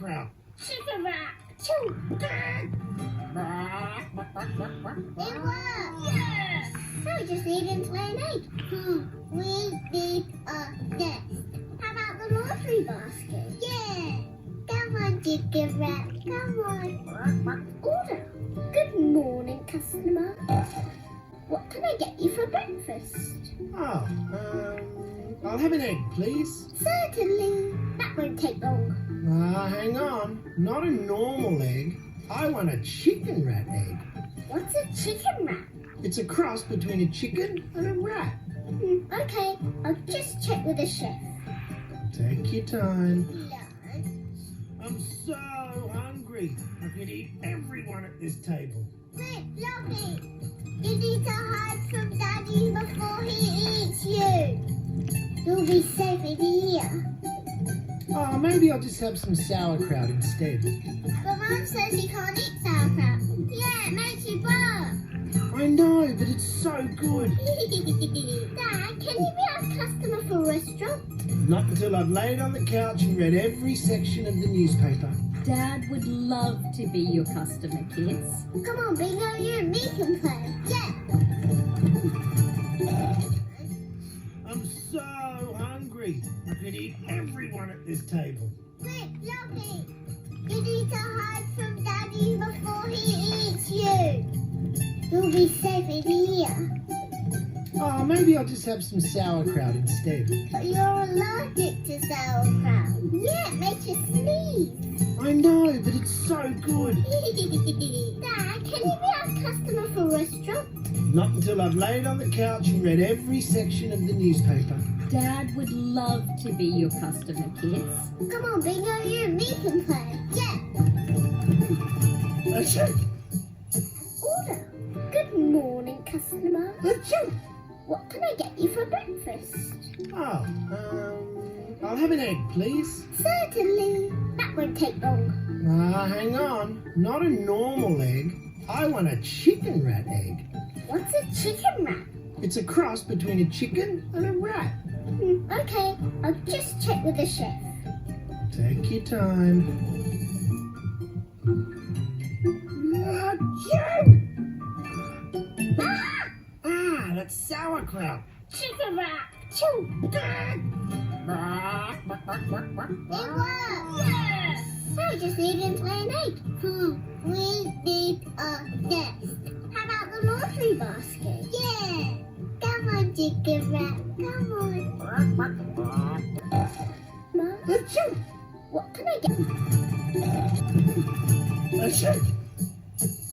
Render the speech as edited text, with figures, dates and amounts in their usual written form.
sauerkraut. Chicken wrap. Choo. It worked. Yes. So we just needed to lay an egg. We need a nest. How about the laundry basket? Yeah. Come on, chicken wrap. Come on. Order. Good morning, customer. What can I get you for breakfast? Oh, I'll have an egg, please. Certainly. That won't take long. Hang on. Not a normal egg. I want a chicken rat egg. What's a chicken wrap? It's a cross between a chicken and a rat. Okay, I'll just check with the chef. Take your time. Lunch. I'm so hungry. I could eat everyone at this table. Quick, Loppy. You need to hide from Daddy before he eats you. You'll be safe in here. Oh, maybe I'll just have some sauerkraut instead. But Mum says you can't eat sauerkraut. Yeah, it makes you burp. I know, but it's so good. Dad, can you be our customer for a restaurant? Not until I've laid on the couch and read every section of the newspaper. Dad would love to be your customer, kids. Come on, Bingo, you and me can play. Yeah. I'm so hungry. I could eat everyone at this table. Quick, Loppy. You need to hide from Daddy before he eats you. You'll be safe in here. Oh, maybe I'll just have some sauerkraut instead. But you're allergic to sauerkraut. Yeah, it makes you sneeze. I know, but it's so good. Dad, can you be our customer for a restaurant? Not until I've laid on the couch and read every section of the newspaper. Dad would love to be your customer, kids. Come on, Bingo, you and me can play. Yeah. Achoo! Order. Good morning, customer. Achoo! What can I get you for breakfast? Oh, I'll have an egg, please. Certainly. That won't take long. Hang on. Not a normal egg. I want a chicken rat egg. What's a chicken wrap? It's a cross between a chicken and a rat. Okay, I'll just check with the chef. Take your time. Achoo! Ah, that's sauerkraut. Chicken wrap. Choo. It worked. Yes. So we just needed to lay an egg. We need a nest. How about the laundry basket? Yeah. Come on, chicken wrap. Come on. Mum, Achoo! what can I get? Achoo!